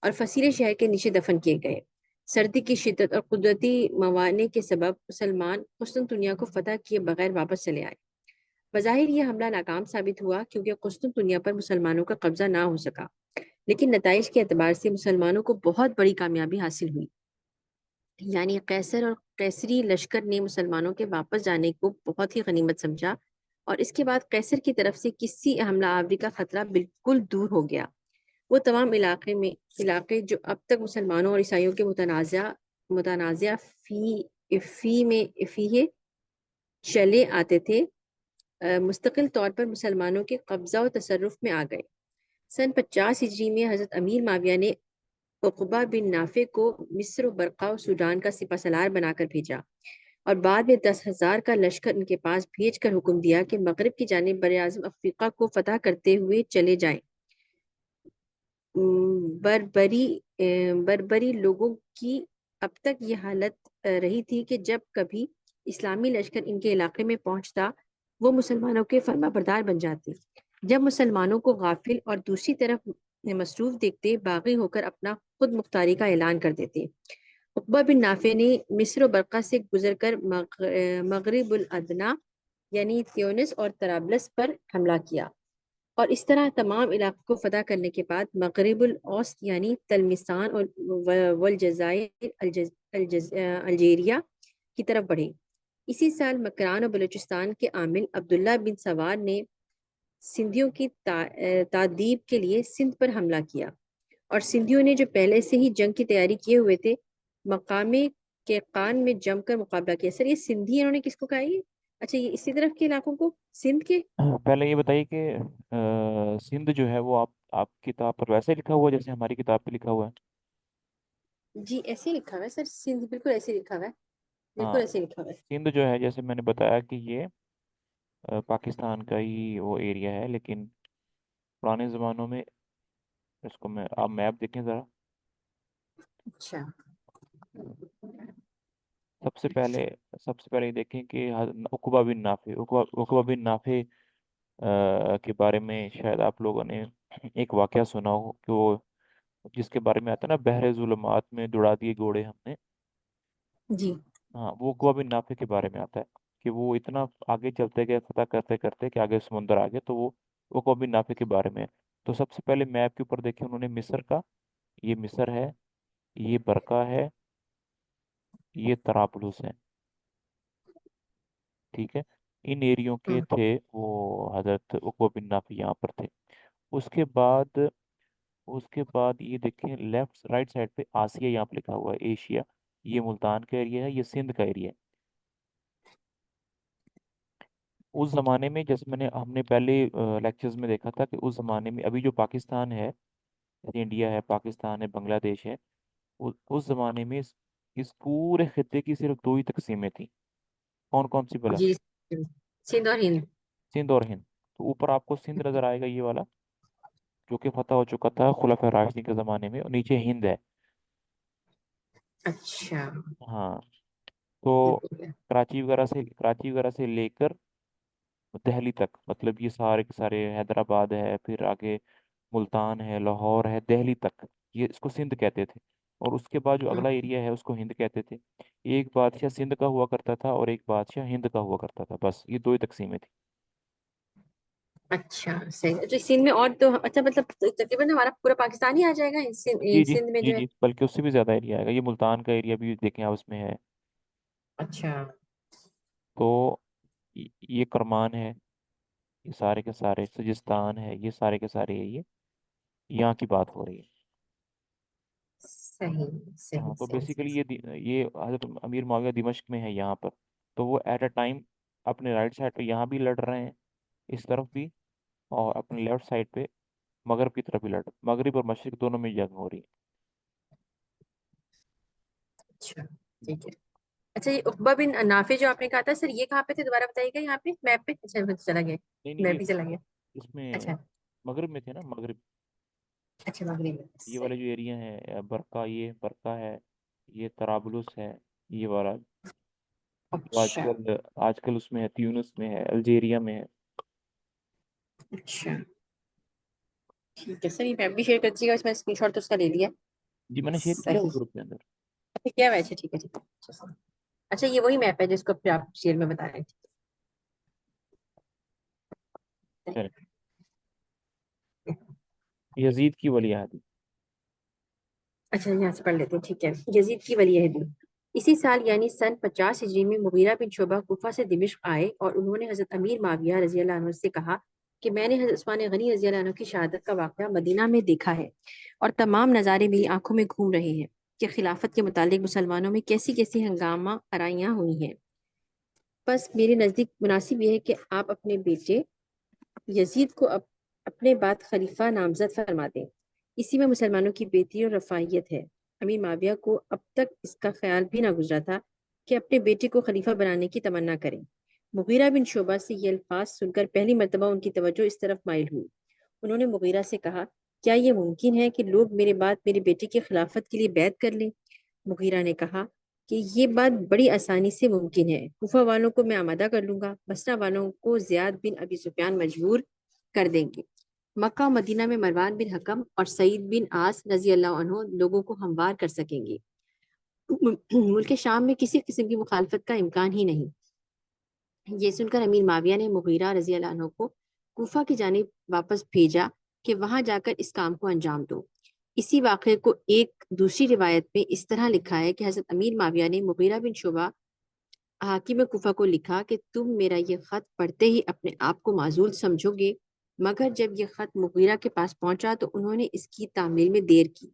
[SPEAKER 1] اور فصیل شہر کے نیچے دفن کیے گئے. سردی کی شدت اور قدرتی موانع کے سبب مسلمان قسطنطنیہ کو فتح کیے بغیر واپس چلے آئے. بظاہر یہ حملہ ناکام ثابت ہوا کیونکہ قسطنطنیہ پر مسلمانوں کا قبضہ نہ ہو سکا, لیکن نتائج کے اعتبار سے مسلمانوں کو بہت بڑی کامیابی حاصل ہوئی. یعنی قیصر اور قیصری لشکر نے مسلمانوں کے واپس جانے کو بہت ہی غنیمت سمجھا اور اس کے بعد قیصر کی طرف سے کسی حملہ آوری کا خطرہ بالکل دور ہو گیا. وہ تمام علاقے جو اب تک مسلمانوں اور عیسائیوں کے متنازع متنازع فی چلے آتے تھے مستقل طور پر مسلمانوں کے قبضہ و تصرف میں آ گئے۔ سن 50 ہجری میں حضرت امیر معاویہ نے عقبہ بن نافع کو مصر و برقہ و سوڈان کا سپہ سالار بنا کر بھیجا اور بعد میں 10,000 کا لشکر ان کے پاس بھیج کر حکم دیا کہ مغرب کی جانب براعظم افریقہ کو فتح کرتے ہوئے چلے جائیں۔ بربری لوگوں کی اب تک یہ حالت رہی تھی کہ جب کبھی اسلامی لشکر ان کے علاقے میں پہنچتا وہ مسلمانوں کے فرما بردار بن جاتے، جب مسلمانوں کو غافل اور دوسری طرف مصروف دیکھتے باغی ہو کر اپنا خود مختاری کا اعلان کر دیتے۔ عقبہ بن نافع نے مصر و برقہ سے گزر کر مغرب الادنا یعنی تیونس اور طرابلس پر حملہ کیا اور اس طرح تمام علاقوں کو فتح کرنے کے بعد مغرب الاوسط یعنی تلمسان اور والجزائر الجیریا کی طرف بڑھے۔ اسی سال مکران اور بلوچستان کے عامل عبداللہ بن سوار نے سندھیوں کی تعذیب کے لیے سندھ پر حملہ کیا اور سندھیوں نے جو پہلے سے ہی جنگ کی تیاری کیے ہوئے تھے مقامی کے قان میں جم کر مقابلہ کیا۔ سر یہ سندھی انہوں نے کس کو کہا یہ؟ اچھا یہ اسی طرف کے علاقوں کو سندھ کے؟
[SPEAKER 2] پہلے یہ بتائیے کہ سندھ جو ہے وہ آپ کی کتاب پر ویسے لکھا ہوا ہے جیسے ہماری کتاب پہ لکھا ہوا ہے؟
[SPEAKER 1] جی ایسے ہی لکھا ہوا ہے سر، سندھ بالکل ایسے ہی لکھا ہوا ہے، بالکل
[SPEAKER 2] ہاں،
[SPEAKER 1] ایسے ہی لکھا ہوا ہے۔
[SPEAKER 2] سندھ جو ہے جیسے میں نے بتایا کہ یہ پاکستان کا ہی وہ ایریا ہے، لیکن پرانے زمانوں میں اس کو آپ میپ دیکھیں ذرا۔
[SPEAKER 1] اچھا
[SPEAKER 2] سب سے پہلے یہ دیکھیں کہ عقبہ بن نافع عقبہ بن نافع کے بارے میں شاید آپ لوگوں نے ایک واقعہ سنا ہو کہ وہ جس کے بارے میں آتا ہے نا، بحر ظلمات میں دوڑا دیے گھوڑے ہم نے۔
[SPEAKER 1] جی
[SPEAKER 2] ہاں، وہ عقبہ بن نافع کے بارے میں آتا ہے کہ وہ اتنا آگے چلتے گئے فتح کرتے کرتے کہ آگے سمندر آ گئے، تو وہ عقبہ بن نافع کے بارے میں ہے۔ تو سب سے پہلے میپ کے اوپر دیکھیں انہوں نے مصر کا، یہ مصر ہے، یہ برقہ ہے، یہ طرابلس ہے، ٹھیک ہے۔ ان ایریوں کے
[SPEAKER 1] ہوں،
[SPEAKER 2] تھے وہ حضرت عقبہ بن نافع یہاں پر تھے۔ اس کے بعد یہ دیکھیں لیفٹ رائٹ سائڈ پہ آسیہ یہاں پہ لکھا ہوا ہے، ایشیا، یہ ملتان کا ایریا ہے، یہ سندھ کا ایریا ہے۔ اس زمانے میں جیسے ہم نے پہلے لیکچرز میں دیکھا تھا کہ اس زمانے میں ابھی جو پاکستان ہے، جیسے انڈیا ہے، پاکستان ہے، بنگلہ دیش ہے، اس زمانے میں اس پورے خطے کی صرف دو ہی تقسیمیں تھیں۔ کون کون سی بلا؟
[SPEAKER 1] جی سندھ اور ہند۔
[SPEAKER 2] سندھ اور ہند۔ تو اوپر آپ کو سندھ نظر آئے گا یہ والا، جو کہ فتح ہو چکا تھا خلفۂ راشدین کے زمانے میں، اور نیچے ہند ہے۔
[SPEAKER 1] اچھا
[SPEAKER 2] ہاں، تو کراچی وغیرہ سے لے کر دہلی تک، مطلب یہ سارے کے سارے، حیدرآباد ہے، پھر آگے ملتان ہے، لاہور ہے، دہلی تک، یہ اس کو سندھ کہتے تھے۔ اور اس کے بعد جو
[SPEAKER 1] ہوں،
[SPEAKER 2] اگلا ایریا ہے اس کو ہند کہتے تھے۔ ایک بادشاہ سندھ کا ہوا کرتا تھا اور ایک بادشاہ ہند کا ہوا کرتا تھا، بس یہ دو ہی تقسیمیں تھیں۔
[SPEAKER 1] اچھا صحیح۔ تو سندھ میں اور تو اچھا مطلب تقریباً ہمارا پورا پاکستان ہی آ جائے گا
[SPEAKER 2] جی جی
[SPEAKER 1] سندھ میں
[SPEAKER 2] جی
[SPEAKER 1] جو ہے؟
[SPEAKER 2] جی، بلکہ اس سے بھی زیادہ ایریا آئے گا، یہ ملتان کا ایریا بھی دیکھیں آپ اس میں ہے۔
[SPEAKER 1] اچھا
[SPEAKER 2] تو یہ کرمان ہے، یہ سارے کے سارے، سجستان ہے، یہ سارے کے سارے یہ یہاں کی بات ہو رہی ہے۔
[SPEAKER 1] صحیح صحیح
[SPEAKER 2] ہاں، تو
[SPEAKER 1] صحیح
[SPEAKER 2] بیسیکلی
[SPEAKER 1] صحیح۔
[SPEAKER 2] یہ حضرت امیر معاویہ دمشق میں ہے یہاں پر، تو وہ ایٹ اے ٹائم اپنے رائٹ سائڈ پہ یہاں بھی لڑ رہے ہیں، اس طرف بھی، اور اپنے لیفٹ سائڈ پہ مغرب کی طرف بھی لڑ، مغرب اور مشرق دونوں میں جنگ ہو رہی
[SPEAKER 1] اچھا
[SPEAKER 2] ہے۔
[SPEAKER 1] ٹھیک ہے۔ اچھا یہ عقبہ بن نافع جو آپ نے کہا تھا سر، یہ کہاں پہ تھے دوبارہ بتائیے گا؟ یہاں پہ میپ پہ؟ اچھا میں چلا گیا،
[SPEAKER 2] نہیں نہیں،
[SPEAKER 1] میپ
[SPEAKER 2] یہ
[SPEAKER 1] بھی چلا گیا۔
[SPEAKER 2] اس میں
[SPEAKER 1] اچھا
[SPEAKER 2] مغرب میں تھے نا، مغرب،
[SPEAKER 1] اچھا مغرب میں،
[SPEAKER 2] یہ
[SPEAKER 1] صحیح۔
[SPEAKER 2] والے جو ایریا ہے، برقہ ہے، یہ طرابلس ہے، یہ والا جو
[SPEAKER 1] اچھا
[SPEAKER 2] آج کل اس میں ہے، تیونس میں ہے، الجیریا میں ہے۔
[SPEAKER 1] اچھا ٹھیک ہے سر، یہ میپ بھی شیئر کر دیجیے گا، اس میں اسکرین شاٹ تو اس کا لے لیا۔
[SPEAKER 2] جی میں نے شیئر کیا وہ
[SPEAKER 1] صحیح،
[SPEAKER 2] گروپ کے اندر۔
[SPEAKER 1] اچھا کیا ویسے، ٹھیک ہے ٹھیک ہے۔ اچھا سر، اچھا یہ وہی میپ ہے جس کو پھر آپ شیئر میں بتا رہے تھے؟
[SPEAKER 2] چلیں، یزید کی ولی عہدی۔
[SPEAKER 1] اچھا یہاں سے پڑھ لیتے ہیں، ٹھیک ہے۔ یزید کی ولی عہدی۔ اسی سال یعنی سن 50 ہجری میں مغیرہ بن شعبہ کوفہ سے دمشق آئے اور انہوں نے حضرت امیر معاویہ رضی اللہ عنہ سے کہا کہ میں نے حضرت عثمان غنی رضی اللہ عنہ کی شہادت کا واقعہ مدینہ میں دیکھا ہے اور تمام نظارے میری آنکھوں میں گھوم رہے ہیں۔ کہ خلافت کے متعلق مسلمانوں میں کیسی کیسی ہنگامہ آرائیاں ہوئی ہیں۔ بس میرے نزدیک مناسب یہ ہے کہ آپ اپنے بیٹے یزید کو اپنے بعد خلیفہ نامزد فرما دیں۔ اسی میں مسلمانوں کی بہتری اور رفاہیت ہے۔ امیر معاویہ کو اب تک اس کا خیال بھی نہ گزرا تھا کہ اپنے بیٹے کو خلیفہ بنانے کی تمنا کریں۔ مغیرہ بن شعبہ سے یہ الفاظ سن کر پہلی مرتبہ ان کی توجہ اس طرف مائل ہوئی۔ انہوں نے مغیرہ سے کہا، کیا یہ ممکن ہے کہ لوگ میرے بعد میرے بیٹے کی خلافت کے لیے بیعت کر لیں؟ مغیرہ نے کہا کہ یہ بات بڑی آسانی سے ممکن ہے۔ کوفہ والوں کو میں آمادہ کر لوں گا، بصرہ والوں کو زیاد بن ابی سفیان مجبور کر دیں گے۔ مکہ و مدینہ میں مروان بن حکم اور سعید بن عاص رضی اللہ عنہ لوگوں کو ہموار کر سکیں گے۔ ملک شام میں کسی قسم کی مخالفت کا امکان ہی نہیں۔ یہ سن کر امیر معاویہ نے مغیرہ رضی اللہ عنہ کو کوفہ کی جانب واپس بھیجا کہ وہاں جا کر اس کام کو انجام دو۔ اسی واقعے کو ایک دوسری روایت میں اس طرح لکھا ہے کہ حضرت امیر معاویہ نے مغیرہ بن شعبہ حاکم کوفہ کو لکھا کہ تم میرا یہ خط پڑھتے ہی اپنے آپ کو معزول سمجھو گے، مگر جب یہ خط مغیرہ کے پاس پہنچا تو انہوں نے اس کی تعمیل میں دیر کی۔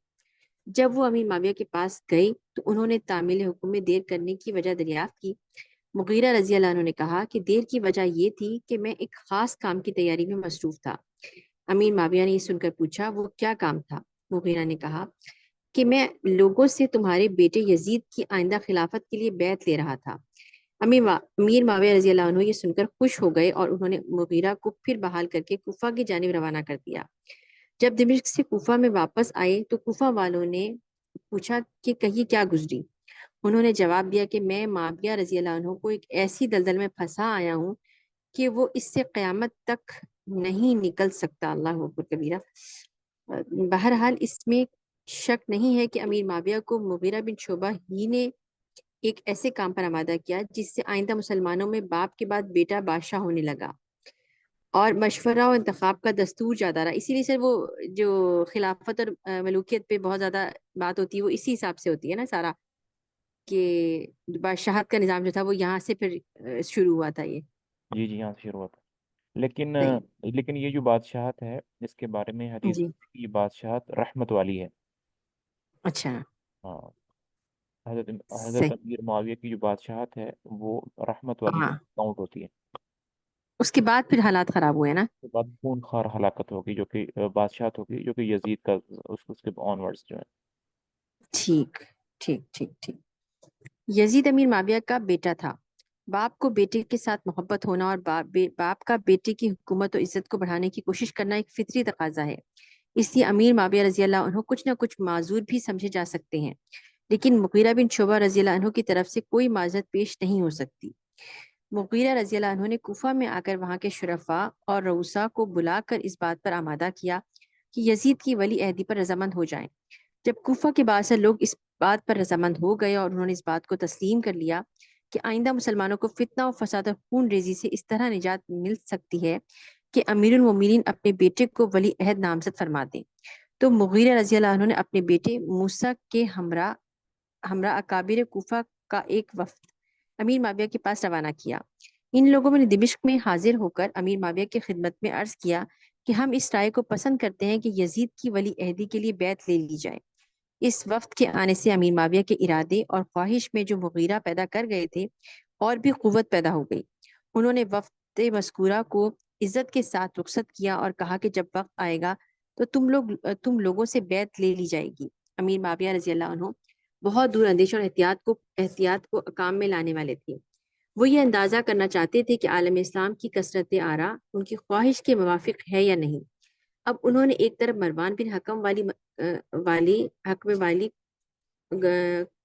[SPEAKER 1] جب وہ امیر معاویہ کے پاس گئی تو انہوں نے تعمیل حکم میں دیر کرنے کی وجہ دریافت کی۔ مغیرہ رضی اللہ عنہ نے کہا کہ دیر کی وجہ یہ تھی کہ میں ایک خاص کام کی تیاری میں مصروف تھا۔ امیر معاویہ نے یہ سن کر پوچھا، وہ کیا کام تھا؟ مغیرہ نے کہا کہ میں لوگوں سے تمہارے بیٹے یزید کی آئندہ خلافت کے لیے بیعت لے رہا تھا۔ امیر معاویہ رضی اللہ عنہ یہ سن کر خوش ہو گئے اور انہوں نے مغیرہ کو پھر بحال کر کے کوفہ کی جانب روانہ کر دیا۔ جب دمشق سے کوفہ میں واپس آئے تو کوفہ والوں نے پوچھا کہ کہیں کیا گزری؟ انہوں نے جواب دیا کہ میں معاویہ رضی اللہ عنہ کو ایک ایسی دلدل میں پھنسا آیا ہوں کہ وہ اس سے قیامت تک نہیں نکل سکتا۔ اللہ اکبر کبیرہ۔ بہرحال اس میں شک نہیں ہے کہ امیر معاویہ کو مغیرہ بن شعبہ ہی نے ایک ایسے کام پر آمادہ کیا جس سے آئندہ مسلمانوں میں باپ کے بعد بیٹا بادشاہ ہونے لگا اور مشورہ و انتخاب کا دستور جاتا رہا۔ اسی لیے سر وہ جو خلافت اور ملوکیت پہ بہت زیادہ بات ہوتی ہے وہ اسی حساب سے ہوتی ہے نا سارا، کہ بادشاہت کا نظام جو تھا وہ یہاں سے پھر شروع ہوا تھا۔ یہ
[SPEAKER 2] جی جی، یہاں سے شروع ہوتا ہے۔ لیکن
[SPEAKER 1] صحیح۔
[SPEAKER 2] لیکن یہ جو بادشاہت ہے اس کے بارے میں حدیث
[SPEAKER 1] جی،
[SPEAKER 2] میں ہے کہ یہ بادشاہت رحمت والی ہے۔
[SPEAKER 1] اچھا،
[SPEAKER 2] ہاں، حضرت
[SPEAKER 1] صحیح،
[SPEAKER 2] امیر معاویہ کی جو بادشاہت ہے وہ رحمت والی
[SPEAKER 1] ہاں،
[SPEAKER 2] کاؤنٹ ہوتی ہے۔
[SPEAKER 1] اس کے بعد پھر حالات خراب ہوئے نا۔
[SPEAKER 2] اس کے بعد خون خوار ہلاکت ہوگی جو کہ بادشاہت ہوگی جو کہ یزید کا اس کے آنورڈز جو ہے۔
[SPEAKER 1] ٹھیک ٹھیک ٹھیک ٹھیک۔ یزید امیر معاویہ کا بیٹا تھا۔ باپ کو بیٹے کے ساتھ محبت ہونا اور باپ کا بیٹے کی حکومت و عزت کو بڑھانے کی کوشش کرنا ایک فطری تقاضا ہے۔ اس لیے امیر معاویہ رضی اللہ عنہ کچھ نہ کچھ معذور بھی سمجھے جا سکتے ہیں، لیکن مغیرہ بن شعبہ رضی اللہ عنہ کی طرف سے کوئی معذرت پیش نہیں ہو سکتی۔ مغیرہ رضی اللہ عنہ نے کوفہ میں آ کر وہاں کے شرفاء اور رؤساء کو بلا کر اس بات پر آمادہ کیا کہ یزید کی ولی عہدی پر رضامند ہو جائیں۔ جب کوفہ کے بعض سے لوگ اس بات پر رضامند ہو گئے اور انہوں نے اس بات کو تسلیم کر لیا کہ آئندہ مسلمانوں کو فتنہ و فساد اور خون ریزی سے اس طرح نجات مل سکتی ہے کہ امیر المومنین اپنے بیٹے کو ولی عہد نامزد فرما دیں، تو مغیرہ رضی اللہ عنہ نے اپنے بیٹے موسیٰ کے ہمراہ اکابر کوفہ کا ایک وفد امیر معاویہ کے پاس روانہ کیا۔ ان لوگوں نے دمشق میں حاضر ہو کر امیر معاویہ کی خدمت میں عرض کیا کہ ہم اس رائے کو پسند کرتے ہیں کہ یزید کی ولی عہدی کے لیے بیعت لے لی جائے۔ اس وفد کے آنے سے امیر معاویہ کے ارادے اور خواہش میں جو مغیرہ پیدا کر گئے تھے اور بھی قوت پیدا ہو گئی۔ انہوں نے وفد مذکورہ کو عزت کے ساتھ رخصت کیا اور کہا کہ جب وقت آئے گا تو تم لوگوں سے بیعت لے لی جائے گی۔ امیر معاویہ رضی اللہ عنہ بہت دور اندیش اور احتیاط کو کام میں لانے والے تھے۔ وہ یہ اندازہ کرنا چاہتے تھے کہ عالم اسلام کی کثرت آرا ان کی خواہش کے موافق ہے یا نہیں۔ اب انہوں نے ایک طرف مروان بن حکم والی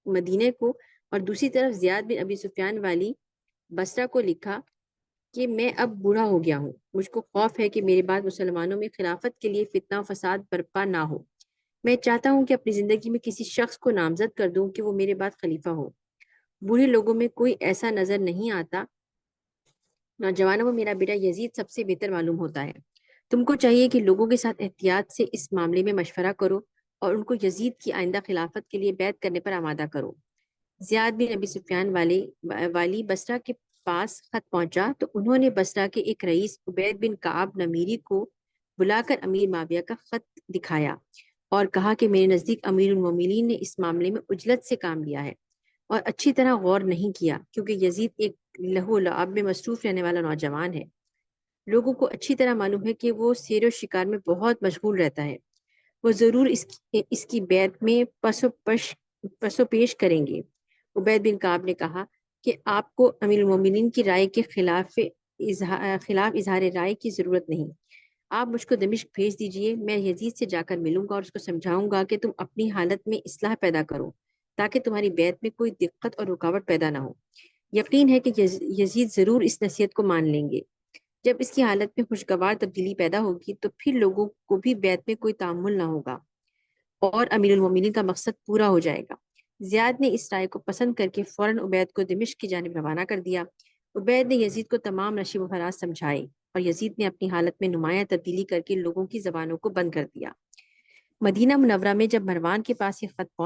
[SPEAKER 1] مدینے کو اور دوسری طرف زیاد بن ابی سفیان والی بصرہ کو لکھا کہ میں اب بوڑھا ہو گیا ہوں، مجھ کو خوف ہے کہ میرے بعد مسلمانوں میں خلافت کے لیے فتنہ و فساد برپا نہ ہو۔ میں چاہتا ہوں کہ اپنی زندگی میں کسی شخص کو نامزد کر دوں کہ وہ میرے بعد خلیفہ ہو۔ بوڑھے لوگوں میں کوئی ایسا نظر نہیں آتا، نوجوانوں میں میرا بیٹا یزید سب سے بہتر معلوم ہوتا ہے۔ تم کو چاہیے کہ لوگوں کے ساتھ احتیاط سے اس معاملے میں مشورہ کرو اور ان کو یزید کی آئندہ خلافت کے لیے بیعت کرنے پر آمادہ کرو۔ زیاد بن ابی سفیان والی بصرہ کے پاس خط پہنچا تو انہوں نے بصرہ کے ایک رئیس عبید بن کعب نمیری کو بلا کر امیر معاویہ کا خط دکھایا۔ اور کہا کہ میرے نزدیک امیر المومنین نے اس معاملے میں عجلت سے کام لیا ہے اور اچھی طرح غور نہیں کیا، کیونکہ یزید ایک لہو و لعب میں مصروف رہنے والا نوجوان ہے۔ لوگوں کو اچھی طرح معلوم ہے کہ وہ سیر و شکار میں بہت مشغول رہتا ہے۔ وہ ضرور اس کی بیعت میں پس و پیش کریں گے۔ عبید بن کعب نے کہا کہ آپ کو امیر المومنین کی رائے کے خلاف اظہار رائے کی ضرورت نہیں۔ آپ مجھ کو دمشق بھیج دیجئے، میں یزید سے جا کر ملوں گا اور اس کو سمجھاؤں گا کہ تم اپنی حالت میں اصلاح پیدا کرو تاکہ تمہاری بیعت میں کوئی دقت اور رکاوٹ پیدا نہ ہو۔ یقین ہے کہ یزید ضرور اس نصیحت کو مان لیں گے۔ جب اس کی حالت میں خوشگوار تبدیلی پیدا ہوگی تو پھر لوگوں کو بھی بیعت میں کوئی تعامل نہ ہوگا اور امیر المومنین کا مقصد پورا ہو جائے گا۔ زیاد نے اس رائے کو پسند کر کے فوراً عبید کو دمشق کی جانب روانہ کر دیا۔ عبید نے یزید کو تمام نشیب و فراز سمجھائے اور یزید نے اپنی حالت میں نمایاں تبدیلی کر کے لوگوں کی زبانوں کو بند کر دیا۔ مدینہ منورہ میں جب مروان کے پاس یہ خط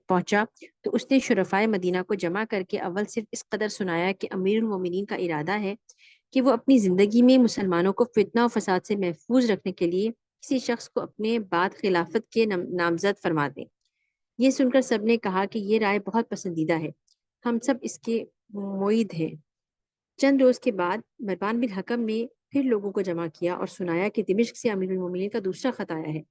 [SPEAKER 1] پہنچا تو اس نے شرفائے مدینہ کو جمع کر کے اول صرف اس قدر سنایا کہ امیر المومنین کا ارادہ ہے کہ وہ اپنی زندگی میں مسلمانوں کو فتنہ و فساد سے محفوظ رکھنے کے لیے کسی شخص کو اپنے بعد خلافت کے نامزد فرما دیں۔ یہ سن کر سب نے کہا کہ یہ رائے بہت پسندیدہ ہے، ہم سب اس کے مؤید ہیں۔ چند روز کے بعد مروان بن حکم نے پھر لوگوں کو جمع کیا اور سنایا کہ دمشق سے امیر المومنین کا دوسرا خط آیا ہے۔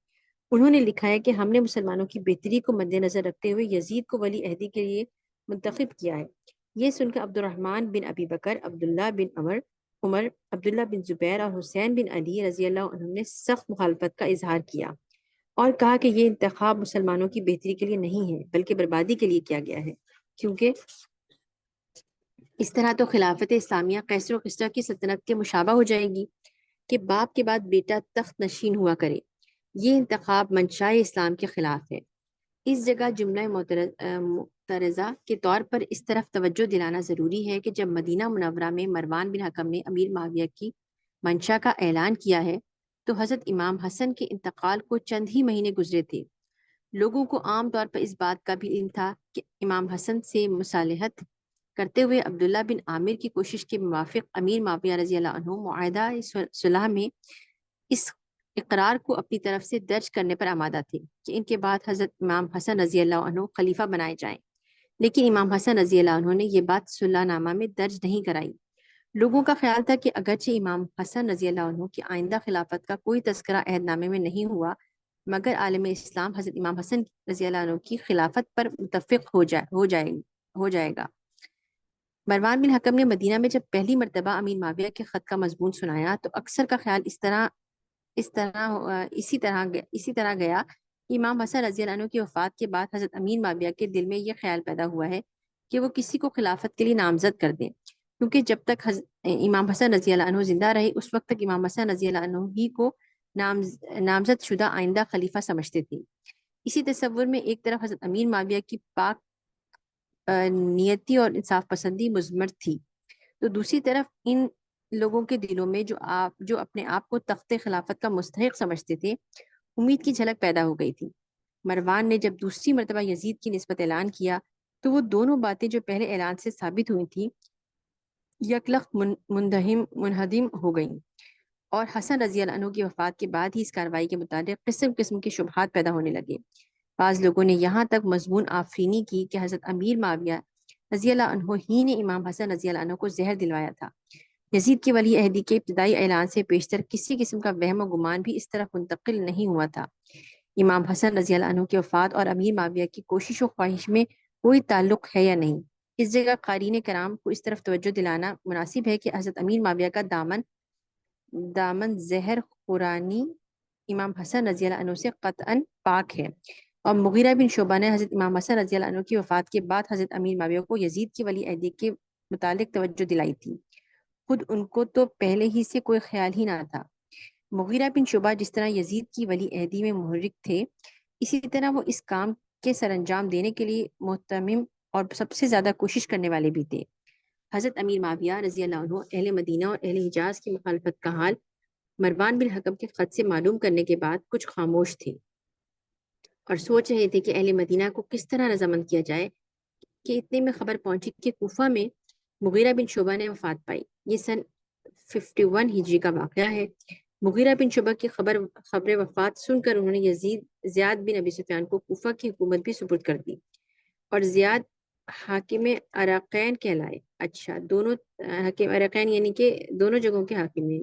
[SPEAKER 1] انہوں نے لکھا ہے کہ ہم نے مسلمانوں کی بہتری کو مد نظر رکھتے ہوئے یزید کو ولی عہدی کے لیے منتخب کیا ہے۔ یہ سن کر عبد الرحمن بن ابی بکر، عبداللہ بن عمر، عبداللہ بن زبیر اور حسین بن علی رضی اللہ عنہ نے سخت مخالفت کا اظہار کیا اور کہا کہ یہ انتخاب مسلمانوں کی بہتری کے لیے نہیں ہے بلکہ بربادی کے لیے کیا گیا ہے، کیونکہ اس طرح تو خلافت اسلامیہ قیصر و کسریٰ کی سلطنت کے مشابہ ہو جائے گی کہ باپ کے بعد بیٹا تخت نشین ہوا کرے۔ یہ انتخاب منشاء اسلام کے خلاف ہے۔ اس جگہ جملہ معترضہ کے طور پر اس طرف توجہ دلانا ضروری ہے کہ جب مدینہ منورہ میں مروان بن حکم نے امیر معاویہ کی منشا کا اعلان کیا ہے تو حضرت امام حسن کے انتقال کو چند ہی مہینے گزرے تھے۔ لوگوں کو عام طور پر اس بات کا بھی علم تھا کہ امام حسن سے مصالحت کرتے ہوئے عبداللہ بن عامر کی کوشش کے موافق امیر معاویہ رضی اللہ عنہ معاہدہ صلح میں اس اقرار کو اپنی طرف سے درج کرنے پر آمادہ تھے کہ ان کے بعد حضرت امام حسن رضی اللہ عنہ خلیفہ بنائے جائیں، لیکن امام حسن رضی اللہ عنہ نے یہ بات صلح نامہ میں درج نہیں کرائی۔ لوگوں کا خیال تھا کہ اگرچہ امام حسن رضی اللہ عنہ کی آئندہ خلافت کا کوئی تذکرہ عہد نامے میں نہیں ہوا، مگر عالم اسلام حضرت امام حسن رضی اللہ عنہ کی خلافت پر متفق ہو جائے گا۔ مروان بن حکم نے مدینہ میں جب پہلی مرتبہ امیر معاویہ کے خط کا مضمون سنایا تو اکثر کا خیال اسی طرح گیا کہ امام حسن رضی اللہ عنہ کی وفات کے بعد حضرت امیر معاویہ کے دل میں یہ خیال پیدا ہوا ہے کہ وہ کسی کو خلافت کے لیے نامزد کر دیں، کیونکہ جب تک امام حسن رضی اللہ عنہ زندہ رہے اس وقت تک امام حسن رضی اللہ عنہ ہی کو نامزد شدہ آئندہ خلیفہ سمجھتے تھے۔ اسی تصور میں ایک طرف حضرت امیر معاویہ کی پاک نیتی اور انصاف پسندی مضمر تھی، تو دوسری طرف ان لوگوں کے دلوں میں جو اپنے آپ کو تخت خلافت کا مستحق سمجھتے تھے امید کی جھلک پیدا ہو گئی تھی۔ مروان نے جب دوسری مرتبہ یزید کی نسبت اعلان کیا تو وہ دونوں باتیں جو پہلے اعلان سے ثابت ہوئی تھیں یکلخت منہدم ہو گئیں، اور حسن رضی اللہ عنہ کی وفات کے بعد ہی اس کارروائی کے متعلق قسم قسم کے شبہات پیدا ہونے لگے۔ بعض لوگوں نے یہاں تک مضمون آفرینی کی کہ حضرت امیر معاویہ رضی اللہ عنہ ہی نے امام حسن رضی اللہ عنہ کو زہر دلوایا تھا۔ یزید کی ولی عہدی کے ابتدائی اعلان سے پیشتر کسی قسم کا وہم و گمان بھی اس طرف منتقل نہیں ہوا تھا۔ امام حسن رضی اللہ عنہ کی وفات اور امیر معاویہ کی کوشش و خواہش میں کوئی تعلق ہے یا نہیں، اس جگہ قارئین کرام کو اس طرف توجہ دلانا مناسب ہے کہ حضرت امیر معاویہ کا دامن زہر خورانی امام حسن رضی اللہ عنہ سے قطعاً پاک ہے، اور مغیرہ بن شعبہ نے حضرت امام حسن رضی اللہ عنہ کی وفات کے بعد حضرت امیر معاویہ کو یزید کی ولی عہدی کے متعلق توجہ دلائی تھی۔ خود ان کو تو پہلے ہی سے کوئی خیال ہی نہ تھا۔ مغیرہ بن شعبہ جس طرح یزید کی ولی عہدی میں محرک تھے، اسی طرح وہ اس کام کے سر انجام دینے کے لیے مہتمم اور سب سے زیادہ کوشش کرنے والے بھی تھے۔ حضرت امیر معاویہ رضی اللہ عنہ اہل مدینہ اور اہل حجاز کی مخالفت کا حال مروان بن حکم کے خط سے معلوم کرنے کے بعد کچھ خاموش تھے اور سوچ رہے تھے کہ اہل مدینہ کو کس طرح رضامند کیا جائے کہ اتنے میں خبر پہنچی کہ کوفہ میں مغیرہ بن شعبہ نے وفات پائی۔ یہ سن 51 ہجری کا واقعہ ہے۔ مغیرہ بن شعبہ کی خبر وفات سن کر انہوں نے زیاد بن ابی سفیان کو کوفہ کی حکومت بھی سپرد کر دی اور زیاد حاکم عراقین کہلائے. اچھا، دونوں حاکم عراقین یعنی کہ دونوں جگہوں کے حاکم ہیں.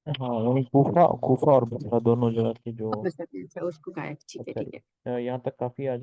[SPEAKER 2] ہاں یعنی کوفہ اور بصرہ دونوں جگہ کے جو
[SPEAKER 1] بس اچھا اس کو کہا ہے. ٹھیک ہے
[SPEAKER 2] اچھا
[SPEAKER 1] ٹھیک ہے.
[SPEAKER 2] یہاں تک کافی آج